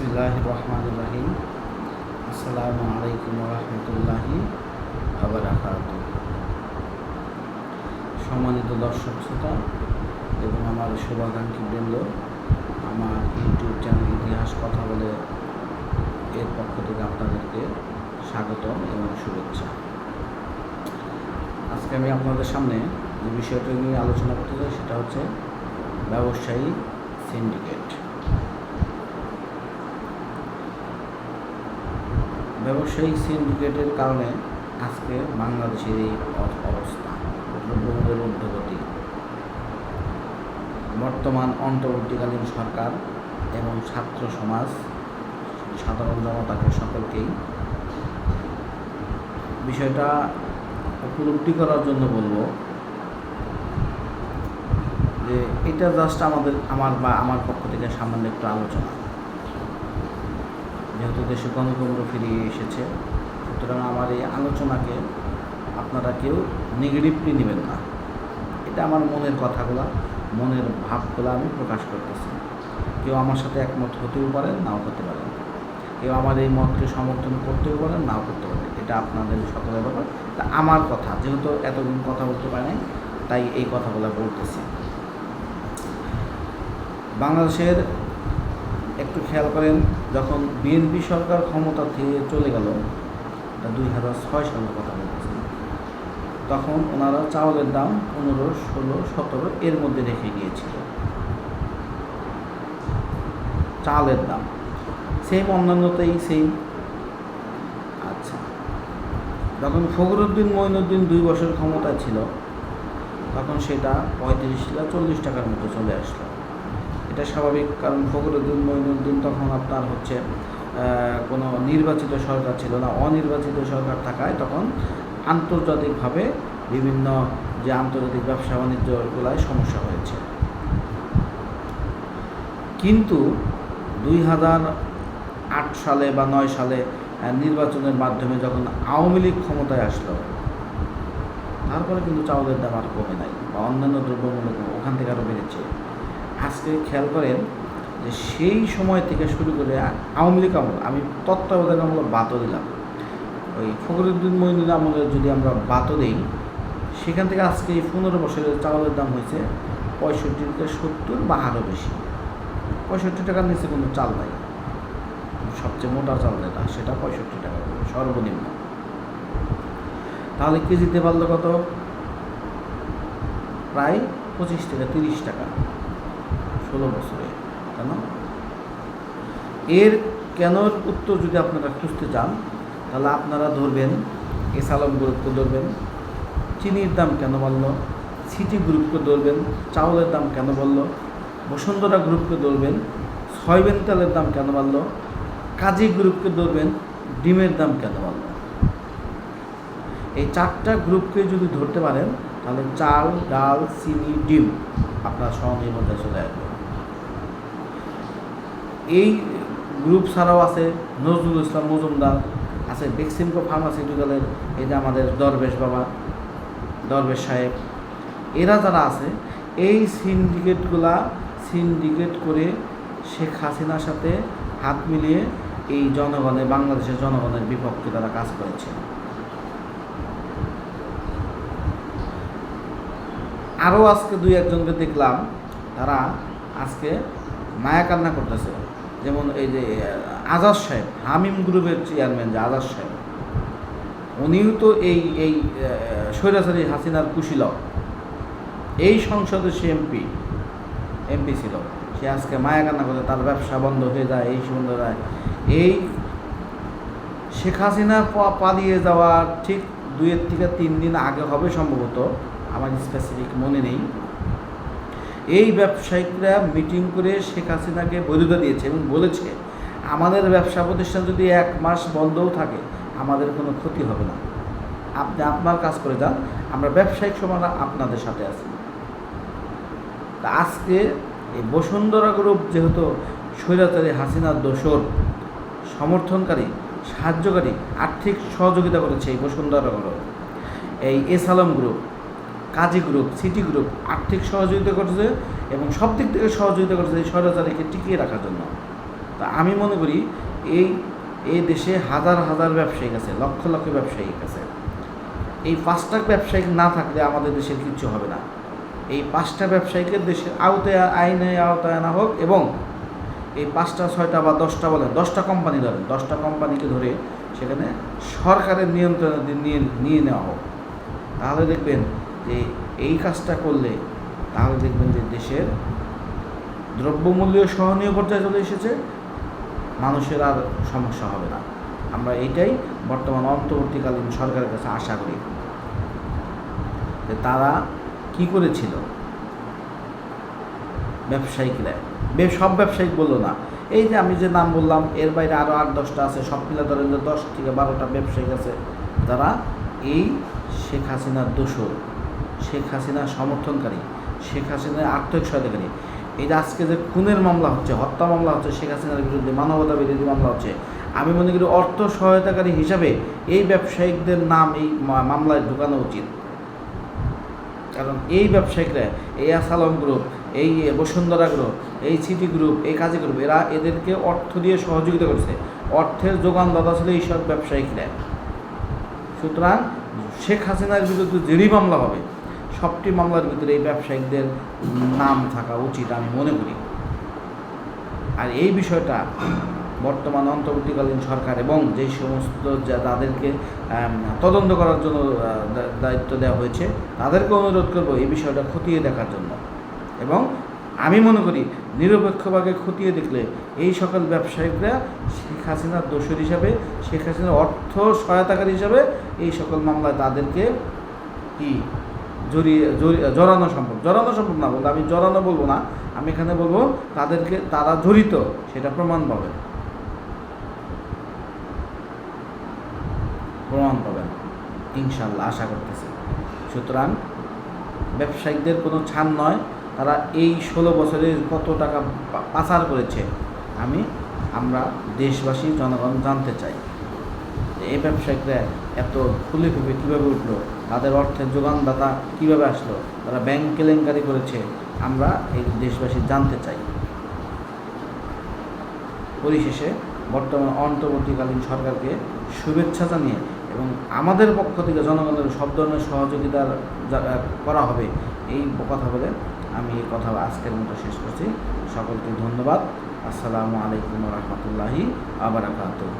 বিসমিল্লাহির রহমানির রহিম। আসসালামু আলাইকুম ওয়া রাহমাতুল্লাহি ওয়া বারাকাতুহু। সম্মানিত দর্শক শ্রোতা এবং আমার শুভাকাঙ্ক্ষী বৃন্দ, আমার ইউটিউব চ্যানেল ইতিহাস কথা বলে এর পক্ষ থেকে আপনাদেরকে স্বাগতম এবং শুভেচ্ছা। আজকে আমি আপনাদের সামনে যে বিষয়টি নিয়ে আলোচনা করতে চাই সেটা হচ্ছে ব্যবসায়ী সিন্ডিকেট। ব্যবসায়িক সিন্ডিকেটের কারণে আজকে বাংলাদেশের এই অবস্থা, দ্রব্যমূল্যের ঊর্ধ্বগতি। বর্তমান অন্তর্বর্তীকালীন সরকার এবং ছাত্র সমাজ, সাধারণ জনতাকে সকলকেই বিষয়টা উপলব্ধি করার জন্য বলবো যে এটা জাস্ট আমার পক্ষ থেকে সামান্য একটু আলোচনা। যেহেতু দেশে গণতন্ত্র ফিরিয়ে এসেছে, সুতরাং আমার এই আলোচনাকে আপনারা কেউ নেগেটিভলি নেবেন না। এটা আমার মনের কথাগুলো, মনের ভাবগুলো আমি প্রকাশ করতেছি। কেউ আমার সাথে একমত হতেও পারেন, নাও হতে পারেন। কেউ আমার এই মতকে সমর্থন করতেও পারেন, নাও করতে পারেন। এটা আপনাদের সকলের ব্যাপার। তা আমার কথা, যেহেতু এতদিন কথা বলতে পারি নাই, তাই এই কথাগুলো বলতেছি। বাংলাদেশের একটু খেয়াল করেন, যখন বিএনপি সরকার ক্ষমতা থেকে চলে গেল, এটা 2006 সালের কথা বলতেছি, তখন ওনারা চাউলের দাম 15, 16, 17 এর মধ্যে রেখে গিয়েছিল। চালের দাম সেম, অন্যান্যতেই সেম। আচ্ছা, যখন ফখরুদ্দিন মঈনুদ্দিন 2 বছর ক্ষমতায় ছিল, তখন সেটা 35 থেকে 40 টাকার মতো চলে আসলো। এটা স্বাভাবিক, কারণ ফখরুদ্দিন মঈনুদ্দিন তখন আপনার হচ্ছে কোনো নির্বাচিত সরকার ছিল না, অনির্বাচিত সরকার থাকায় তখন আন্তর্জাতিকভাবে বিভিন্ন যে আন্তর্জাতিক ব্যবসা বাণিজ্যগুলায় সমস্যা হয়েছে। কিন্তু 2008 সালে বা 9 সালে নির্বাচনের মাধ্যমে যখন আওয়ামী লীগ ক্ষমতায় আসলো, তারপরে কিন্তু চাউলের দাম আর কমে নাই, বা অন্যান্য দ্রব্যমূল্য ওখান থেকে আরও বেড়েছে। আজকে খেয়াল করেন যে সেই সময় থেকে শুরু করে আওয়ামী লীগ আমল, আমি তত্ত্বাবধায়ক আমল বাতও দিলাম, ওই ফখরুদ্দিন মঈনুদ্দিন আমলের যদি আমরা বাতও দিই, সেখান থেকে আজকে এই 15 বছরের চাউলের দাম হয়েছে 65 থেকে 70 বা আরও বেশি। 65 টাকার নিচে কোনো চাল নাই। সবচেয়ে মোটা চাল যেটা, সেটা 65 টাকা সর্বনিম্ন। তাহলে কেজিতে পারলো কত? প্রায় 25 থেকে 30 টাকা 16 বছরে। কেন উত্তর যদি আপনারা খুঁজতে চান, তাহলে আপনারা ধরবেন এস আলম গ্রুপকে ধরবেন, চিনির দাম কেন বাড়ল, সিটি গ্রুপকে ধরবেন, চাউলের দাম কেন বাড়ল, বসুন্ধরা গ্রুপকে ধরবেন, সয়াবিন তেলের দাম কেন বাড়ল, কাজী গ্রুপকে ধরবেন, ডিমের দাম কেন বাড়ল। এই 4টা গ্রুপকে যদি ধরতে পারেন, তাহলে চাল, ডাল, চিনি, ডিম আপনার সহজের মধ্যে চলে আসবে। এই গ্রুপ ছাড়াও আছে নজরুল ইসলাম মজুমদার, আছে বেক্সিমকো ফার্মাসিউটিক্যালের এই যে আমাদের দরবেশ বাবা, দরবেশ সাহেব, এরা যারা আছে, এই সিন্ডিকেট করে শেখ হাসিনার সাথে হাত মিলিয়ে এই বাংলাদেশের জনগণের বিপক্ষে তারা কাজ করেছে। আরও আজকে 2-1জনকে দেখলাম, তারা আজকে মায়া কান্না করতেছে। যেমন এই যে আজাদ সাহেব, হামিম গ্রুপের চেয়ারম্যান যে আজাদ সাহেব, উনিও তো এই স্বৈরাচারী হাসিনার কুশীলব। এই সংসদে সে এমপি ছিল। সে আজকে মায়া কান্না করে, তার ব্যবসা বন্ধ হয়ে যায়, এই বন্ধ হয়ে যায়। এই শেখ হাসিনা পালিয়ে যাওয়ার ঠিক 2 থেকে 3 দিন আগে হবে সম্ভবত, আমার স্পেসিফিক মনে নেই। এই ব্যবসায়িকরা মিটিং করে শেখ হাসিনাকে বৈধতা দিয়েছে এবং বলেছে, আমাদের ব্যবসা প্রতিষ্ঠান যদি 1 মাস বন্ধও থাকে, আমাদের কোনো ক্ষতি হবে না, আপনি আপনার কাজ করে যান, আমরা ব্যবসায়িক সমাজে আপনাদের সাথে আছি। তা আজকে এই বসুন্ধরা গ্রুপ যেহেতু স্বৈরাচারী হাসিনার দোসর, সমর্থনকারী, সাহায্যকারী, আর্থিক সহযোগিতা করেছে এই বসুন্ধরা গ্রুপ, এই এস আলম গ্রুপ, কাজী গ্রুপ, সিটি গ্রুপ আর্থিক সহযোগিতা করেছে এবং সব দিক থেকে সহযোগিতা করেছে এই স্বৈরাচারীকে টিকিয়ে রাখার জন্য। তা আমি মনে করি এই এই দেশে হাজার হাজার ব্যবসায়িক আছে, লক্ষ লক্ষ ব্যবসায়িক আছে। এই 5টা ব্যবসায়িক না থাকলে আমাদের দেশের কিচ্ছু হবে না। এই 5টা ব্যবসায়ীকে দেশের আওতায়, আইনে আওতায় আনা হোক, এবং এই 5টা 6টা বা 10টা বলেন, 10টা কোম্পানি ধরেন, 10টা কোম্পানিকে ধরে সেখানে সরকারের নিয়ন্ত্রণে নিয়ে নেওয়া হোক। তাহলে দেখবেন যে এই কাজটা করলে, তাহলে দেখবেন যে দেশের দ্রব্যমূল্য সহনীয় পর্যায়ে চলে এসেছে, মানুষের আর সমস্যা হবে না। আমরা এইটাই বর্তমান অন্তর্বর্তীকালীন সরকারের কাছে আশা করি যে তারা কি করেছিল। ব্যবসায়িকরা, সব ব্যবসায়িক বললো না, এই যে আমি যে নাম বললাম এর বাইরে আরও 8-10টা আছে, সব মিলে ধরেন যে 10 থেকে 12টা ব্যবসায়িক আছে যারা এই শেখ হাসিনার দোসর, শেখ হাসিনার সমর্থনকারী, শেখ হাসিনার আর্থিক সহায়তাকারী। এই যে আজকে যে খুনের মামলা হচ্ছে, হত্যা মামলা হচ্ছে, শেখ হাসিনার বিরুদ্ধে মানবতা বিরোধী মামলা হচ্ছে, আমি মনে করি অর্থ সহায়তাকারী হিসাবে এই ব্যবসায়িকদের নাম এই মামলায় ঢুকানো উচিত। কারণ এই ব্যবসায়িকরা, এই আসালম গ্রুপ, এই বসুন্ধরা গ্রুপ, এই সিটি গ্রুপ, এই কাজী গ্রুপ, এরা এদেরকে অর্থ দিয়ে সহযোগিতা করছে, অর্থের যোগানদাতা ছিল এইসব ব্যবসায়িকরা। সুতরাং শেখ হাসিনার বিরুদ্ধে যেই মামলা হবে, সবটি মামলার ভিতরে এই ব্যবসায়িকদের নাম থাকা উচিত আমি মনে করি। আর এই বিষয়টা বর্তমান অন্তর্বর্তীকালীন সরকার এবং যে সমস্ত তাদেরকে তদন্ত করার জন্য দায়িত্ব দেওয়া হয়েছে, তাদেরকে অনুরোধ করব এই বিষয়টা খতিয়ে দেখার জন্য। এবং আমি মনে করি নিরপেক্ষভাবে খতিয়ে দেখলে এই সকল ব্যবসায়িকরা শেখ হাসিনার দোষর হিসাবে, শেখ হাসিনার অর্থ সহায়তাকারী হিসাবে এই সকল মামলায় তাদেরকে কি জড়ানো সম্ভব না বলতে, আমি জড়ানো বলবো না, আমি এখানে বলবো তাদেরকে, তারা জড়িত সেটা প্রমাণ পাবেন ইনশাল্লাহ, আশা করতেছি। সুতরাং ব্যবসায়িকদের কোনো ছাড় নয়, তারা এই 16 বছরে কত টাকা পাচার করেছে আমরা দেশবাসী, জনগণ জানতে চাই। এই ব্যবসায়িকরা এত ফুলে ফুপে কীভাবে উঠলো, তাদের অর্থের যোগানদাতা কীভাবে আসলো, তারা ব্যাংক কেলেঙ্কারি করেছে, আমরা এই দেশবাসী জানতে চাই। পরিশেষে বর্তমান অন্তর্বর্তীকালীন সরকারকে শুভেচ্ছা জানিয়ে এবং আমাদের পক্ষ থেকে জনগণের সব ধরনের সহযোগিতা করা হবে, এই কথা বলে আমি এই কথা আজকের মতো শেষ করছি। সকলকে ধন্যবাদ। আসসালামু আলাইকুম ওয়া রাহমাতুল্লাহি ওয়া বারাকাতুহু।